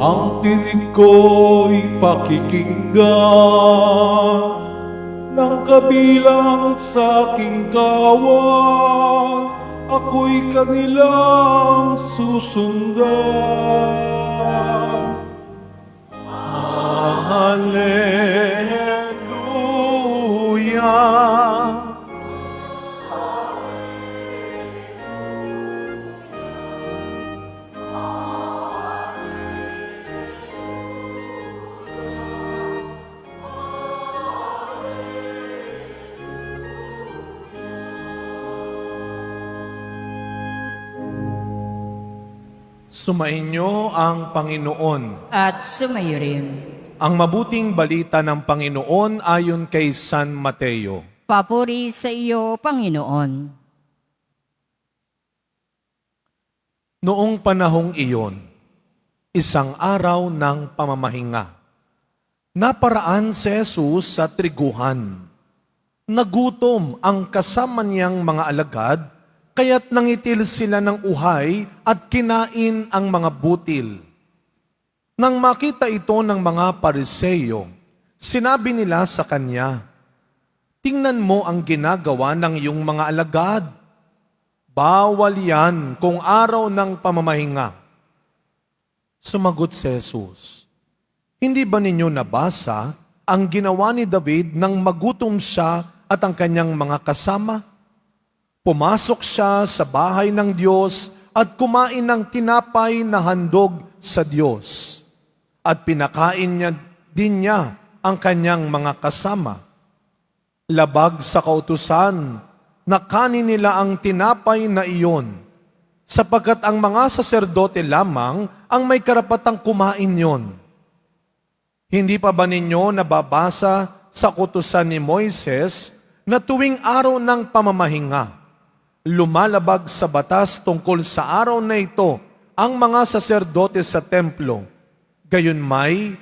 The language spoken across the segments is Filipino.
ang tinig ko'y pakikinggan ng kabilang sa aking kawan, ako'y kanilang susundan. Hallelujah. Sumainyo ang Panginoon. At sumayo rin. Ang mabuting balita ng Panginoon ayon kay San Mateo. Papuri sa iyo, Panginoon. Noong panahong iyon, isang araw ng pamamahinga, naparaan si Jesus sa triguhan. Nagutom ang kasama niyang mga alagad, kaya't nangitil sila ng uhay at kinain ang mga butil. Nang makita ito ng mga Pariseo, sinabi nila sa kanya, "Tingnan mo ang ginagawa ng iyong mga alagad. Bawal yan kung araw ng pamamahinga." Sumagot si Jesus, "Hindi ba ninyo nabasa ang ginawa ni David nang magutom siya at ang kanyang mga kasama? Pumasok siya sa bahay ng Diyos at kumain ng tinapay na handog sa Diyos. At pinakain niya din niya ang kanyang mga kasama. Labag sa kautusan na kanin nila ang tinapay na iyon, sapagkat ang mga saserdote lamang ang may karapatang kumain yon. Hindi pa ba ninyo nababasa sa kautusan ni Moises na tuwing araw ng pamamahinga, lumalabag sa batas tungkol sa araw na ito ang mga saserdote sa templo, gayunmay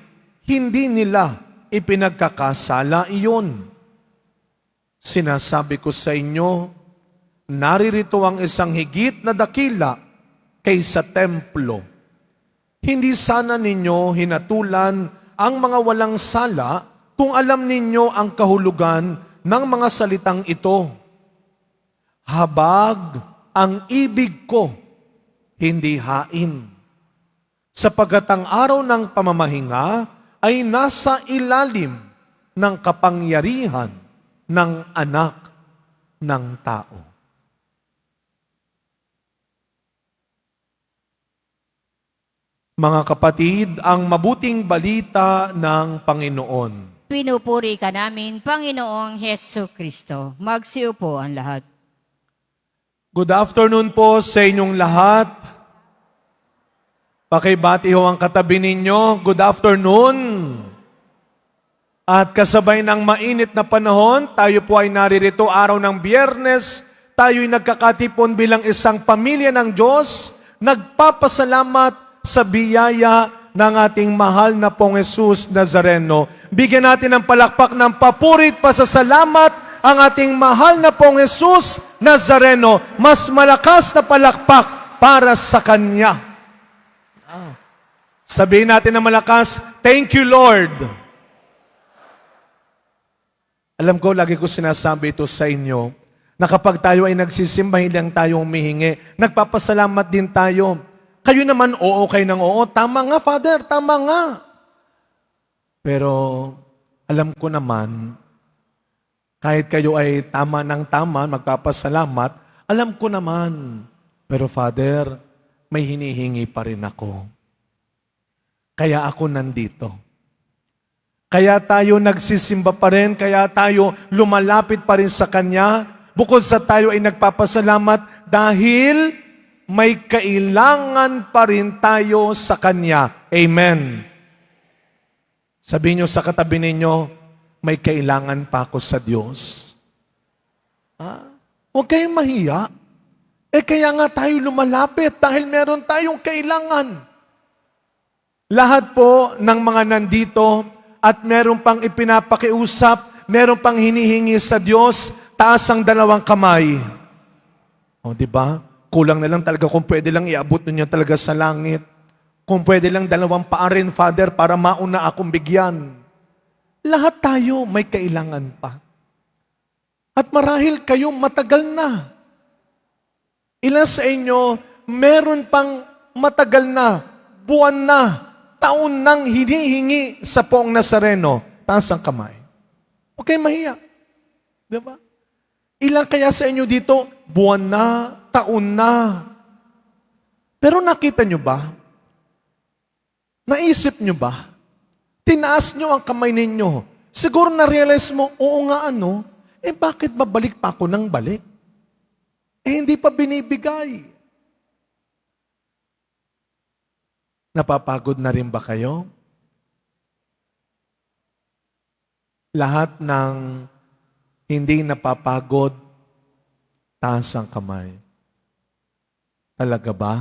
hindi nila ipinagkakasala iyon? Sinasabi ko sa inyo, naririto ang isang higit na dakila kaysa templo. Hindi sana ninyo hinatulan ang mga walang sala kung alam ninyo ang kahulugan ng mga salitang ito. Habag ang ibig ko, hindi hain. Sapagat ang araw ng pamamahinga ay nasa ilalim ng kapangyarihan ng anak ng tao. Mga kapatid, ang mabuting balita ng Panginoon. Pinupuri ka namin, Panginoong Heso Kristo. Magsiupo ang lahat. Good afternoon po sa inyong lahat. Pakibati ho ang katabi ninyo. Good afternoon. At kasabay ng mainit na panahon, tayo po ay naririto araw ng Biyernes. Tayo'y nagkakatipon bilang isang pamilya ng Diyos, nagpapasalamat sa biyaya ng ating mahal na pong Jesus Nazareno. Bigyan natin ng palakpak ng papurit pasasalamat ang ating mahal na pong Jesus Nazareno. Mas malakas na palakpak para sa Kanya. Sabihin natin na malakas, "Thank you, Lord." Alam ko, lagi ko sinasabi ito sa inyo, na kapag tayo ay nagsisimba, hindi lang tayo humihingi. Nagpapasalamat din tayo. Kayo naman, oo kayo ng oo. Tama nga, Father, tama nga. Pero, alam ko naman, kahit kayo ay tama ng tama, magpapasalamat, alam ko naman. Pero Father, may hinihingi pa rin ako. Kaya ako nandito. Kaya tayo nagsisimba pa rin, kaya tayo lumalapit pa rin sa Kanya, bukod sa tayo ay nagpapasalamat dahil may kailangan pa rin tayo sa Kanya. Amen. Sabihin nyo sa katabi ninyo, may kailangan pa ako sa Diyos. Huwag kayong mahiya. Kaya nga tayo lumalapit dahil meron tayong kailangan. Lahat po ng mga nandito at meron pang ipinapakiusap, meron pang hinihingi sa Diyos, taas ang dalawang kamay. O, di ba? Kulang na lang talaga kung pwede lang iabot ninyo talaga sa langit. Kung pwede lang 2 paa rin, Father, para mauna akong bigyan. Lahat tayo may kailangan pa. At marahil kayo matagal na. Ilan sa inyo, meron pang matagal na, buwan na, taon nang hinihingi sa Poong Nazareno. Taas ang kamay. Okay, mahiya. Diba? Ilan kaya sa inyo dito, buwan na, taon na. Pero nakita nyo ba? Naisip nyo ba? Tinaas nyo ang kamay ninyo. Siguro na-realize mo, oo nga bakit babalik pa ako ng balik? Hindi pa binibigay. Napapagod na rin ba kayo? Lahat ng hindi napapagod, taas ang kamay. Talaga ba?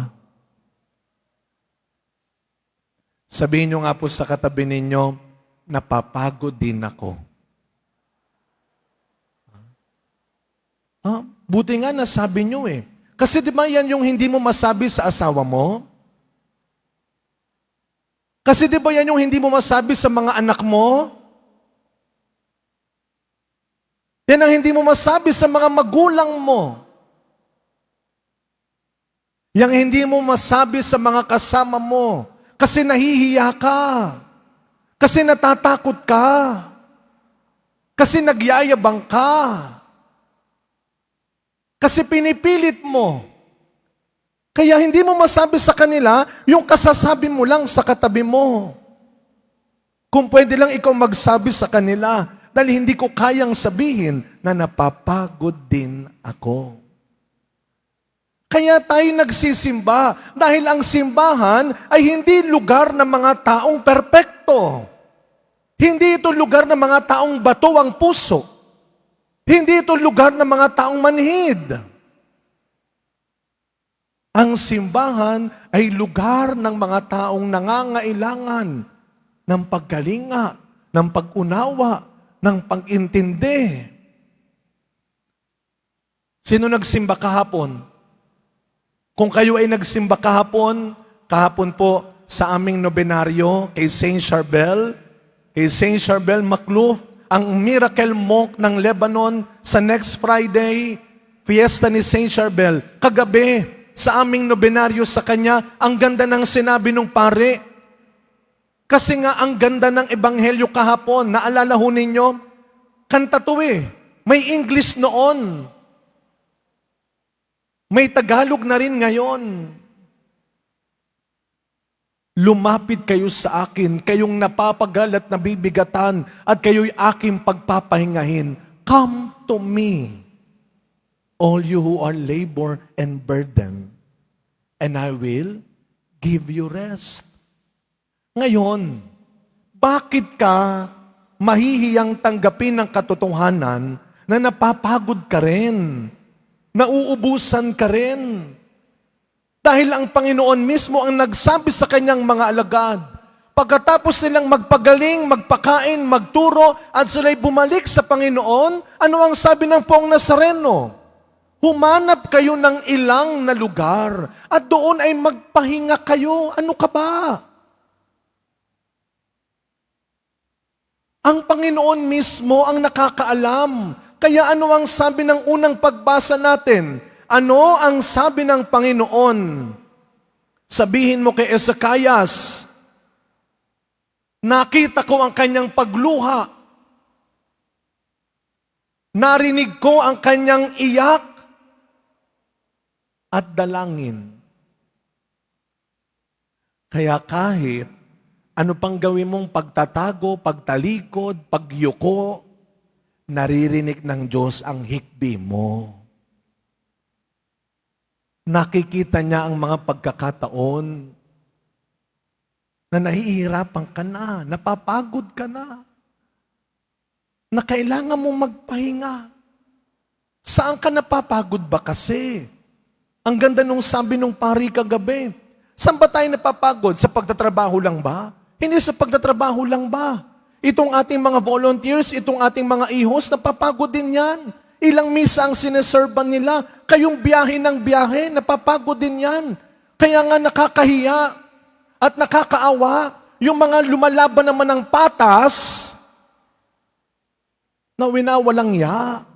Sabihin nyo nga po sa katabi ninyo, napapagod din ako. Buti nga nasabi nyo eh. Kasi di ba yan yung hindi mo masabi sa asawa mo? Kasi di ba yan yung hindi mo masabi sa mga anak mo? Yan ang hindi mo masabi sa mga magulang mo. Yang hindi mo masabi sa mga kasama mo. Kasi nahihiya ka. Kasi natatakot ka. Kasi nagyayabang ka. Kasi pinipilit mo. Kaya hindi mo masabi sa kanila yung kasasabi mo lang sa katabi mo. Kung pwede lang ikaw magsabi sa kanila, dahil hindi ko kayang sabihin na napapagod din ako. Kaya tayo nagsisimba dahil ang simbahan ay hindi lugar ng mga taong perpekto. Hindi ito lugar ng mga taong bato ang puso. Hindi ito lugar ng mga taong manhid. Ang simbahan ay lugar ng mga taong nangangailangan ng paggalinga, ng pag-unawa, ng pag-intindi. Sino nagsimba kahapon? Kung kayo ay nagsimba kahapon po sa aming nobenaryo kay Saint Charbel Macluf, ang miracle monk ng Lebanon, sa next Friday, fiesta ni Saint Charbel. Kagabi, sa aming nobenaryo sa kanya, ang ganda ng sinabi ng pare. Kasi nga ang ganda ng ebanghelyo kahapon, naalala ho ninyo, kanta to may English noon. May Tagalog na rin ngayon. Lumapit kayo sa akin, kayong napapagal at nabibigatan, at kayo'y aking pagpapahingahin. Come to me, all you who are labor and burden, and I will give you rest. Ngayon, bakit ka mahihiyang tanggapin ng katotohanan na napapagod ka rin, nauubusan ka rin? Dahil ang Panginoon mismo ang nagsabi sa kanyang mga alagad, pagkatapos nilang magpagaling, magpakain, magturo, at sila'y bumalik sa Panginoon, ano ang sabi ng Poong Nazareno? Humanap kayo ng ilang na lugar, at doon ay magpahinga kayo. Ano ka ba? Ang Panginoon mismo ang nakakaalam. Kaya ano ang sabi ng unang pagbasa natin? Ano ang sabi ng Panginoon? Sabihin mo kay Ezekias, nakita ko ang kanyang pagluha. Narinig ko ang kanyang iyak at dalangin. Kaya kahit ano pang gawin mong pagtatago, pagtalikod, pagyuko, naririnig ng Diyos ang hikbi mo. Nakikita niya ang mga pagkakataon na nahihirapan ka na, napapagod ka na kailangan mong magpahinga. Saan ka napapagod ba kasi? Ang ganda nung sabi nung pari kagabi. Saan ba tayo napapagod? Sa pagtatrabaho lang ba? Hindi sa pagtatrabaho lang ba? Itong ating mga volunteers, itong ating mga ihos, napapagod din yan. Ilang misa ang sineserban nila. Kayong biyahe ng biyahe, napapagod din yan. Kaya nga nakakahiya. At nakakaawa, yung mga lumalaban naman ng patas, na winawalang ya.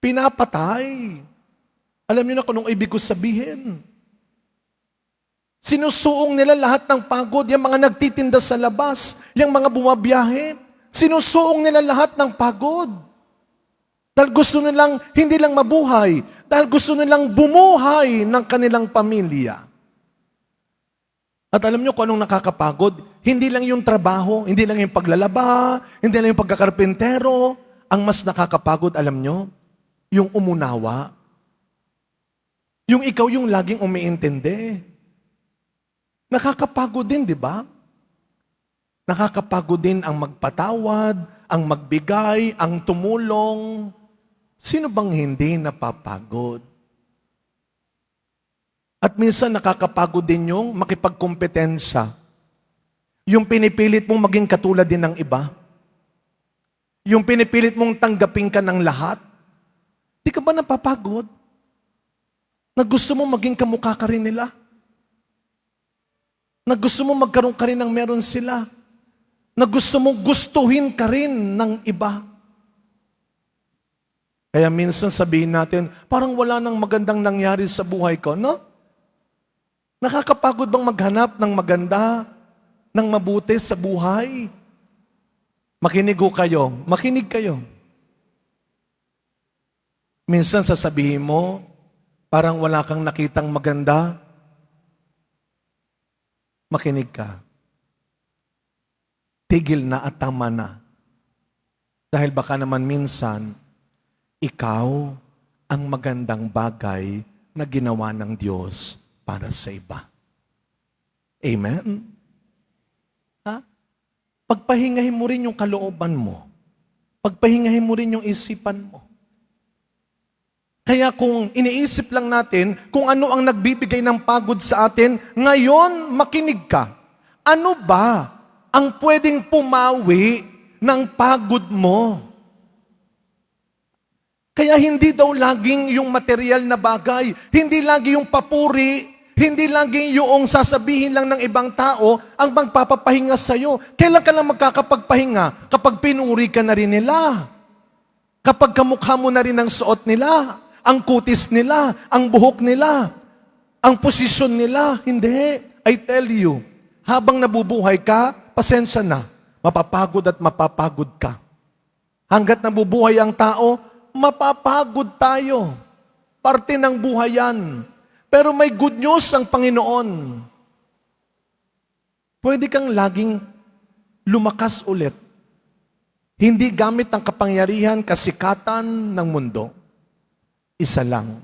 Pinapatay. Alam niyo na kung anong ibig ko sabihin. Sinusuong nila lahat ng pagod, yung mga nagtitinda sa labas, yung mga bumabiyahe, sinusuong nila lahat ng pagod. Dahil gusto nilang hindi lang mabuhay, dahil gusto nilang bumuhay ng kanilang pamilya. At alam niyo kung anong nakakapagod? Hindi lang yung trabaho, hindi lang yung paglalaba, hindi lang yung pagkakarpentero. Ang mas nakakapagod, alam niyo, yung umunawa. Yung ikaw yung laging umiintindi. Nakakapagod din, di ba? Nakakapagod din ang magpatawad, ang magbigay, ang tumulong. Sino bang hindi napapagod? At minsan nakakapagod din yung makipagkompetensya. Yung pinipilit mong maging katulad din ng iba. Yung pinipilit mong tanggapin ka ng lahat. Di ka ba napapagod? Na gusto mo maging kamukha ka rin nila? Na gusto mo magkaroon ka rin ng meron sila? Na gusto mo gustuhin ka rin ng iba? Kaya minsan sabihin natin, parang wala nang magandang nangyari sa buhay ko, no? Nakakapagod bang maghanap ng maganda, ng mabuti sa buhay? Makinig kayo. Minsan sasabihin mo, parang wala kang nakitang maganda. Makinig ka. Tigil na at tama na. Dahil baka naman minsan, ikaw ang magandang bagay na ginawa ng Diyos para sa iba. Amen? Ha? Pagpahingahin mo rin yung kalooban mo. Pagpahingahin mo rin yung isipan mo. Kaya kung iniisip lang natin kung ano ang nagbibigay ng pagod sa atin, ngayon makinig ka. Ano ba ang pwedeng pumawi ng pagod mo? Kaya hindi daw laging yung material na bagay, hindi lagi yung papuri, hindi lagi yung sasabihin lang ng ibang tao ang magpapapahinga sa'yo. Kailan ka lang magkakapagpahinga? Kapag pinuri ka na rin nila. Kapag kamukha mo na rin ang suot nila. Ang kutis nila, ang buhok nila, ang posisyon nila. Hindi. I tell you, habang nabubuhay ka, pasensya na. Mapapagod at mapapagod ka. Hanggat nabubuhay ang tao, mapapagod tayo. Parte ng buhay yan. Pero may good news ang Panginoon. Pwede kang laging lumakas ulit. Hindi gamit ang kapangyarihan, kasikatan ng mundo. Isa lang,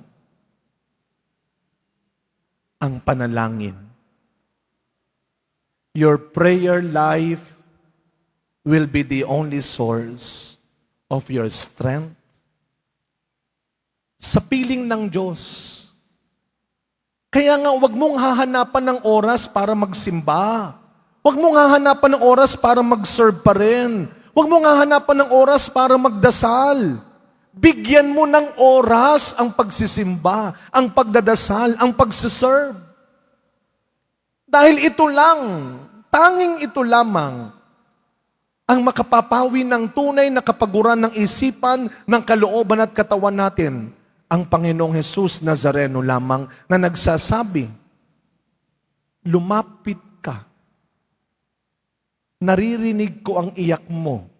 ang panalangin. Your prayer life will be the only source of your strength. Sa piling ng Diyos. Kaya nga, huwag mong hahanapan ng oras para magsimba. Huwag mong hahanapan ng oras para mag-serve pa rin. Huwag mong hahanapan ng oras para magdasal. Bigyan mo ng oras ang pagsisimba, ang pagdadasal, ang pagsiserve. Dahil ito lang, tanging ito lamang, ang makapapawi ng tunay na kapaguran ng isipan, ng kalooban at katawan natin, ang Panginoong Jesus Nazareno lamang na nagsasabi, lumapit ka, naririnig ko ang iyak mo,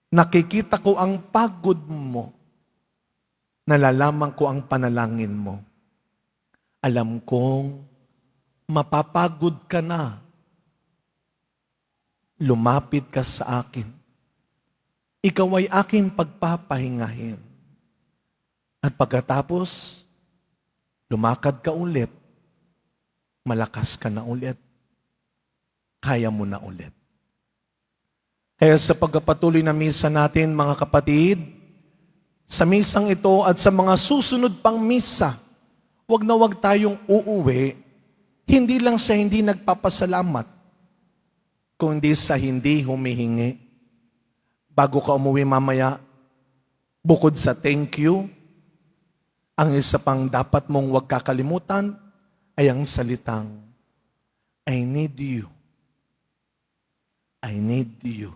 nakikita ko ang pagod mo. Nalalaman ko ang panalangin mo. Alam kong mapapagod ka na. Lumapit ka sa akin. Ikaw ay aking pagpapahingahin. At pagkatapos, lumakad ka ulit. Malakas ka na ulit. Kaya mo na ulit. Kaya sa pagpapatuloy na misa natin, mga kapatid, sa misang ito at sa mga susunod pang misa, wag na wag tayong uuwi, hindi lang sa hindi nagpapasalamat, kundi sa hindi humihingi. Bago ka umuwi mamaya, bukod sa thank you, ang isa pang dapat mong wag kakalimutan, ay ang salitang, I need you. I need you.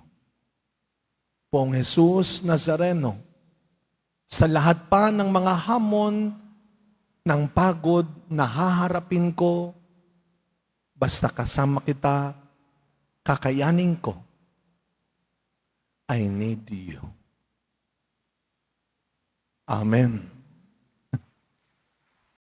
Poong Jesus Nazareno, sa lahat pa ng mga hamon ng pagod na haharapin ko, basta kasama kita, kakayanin ko. I need you. Amen.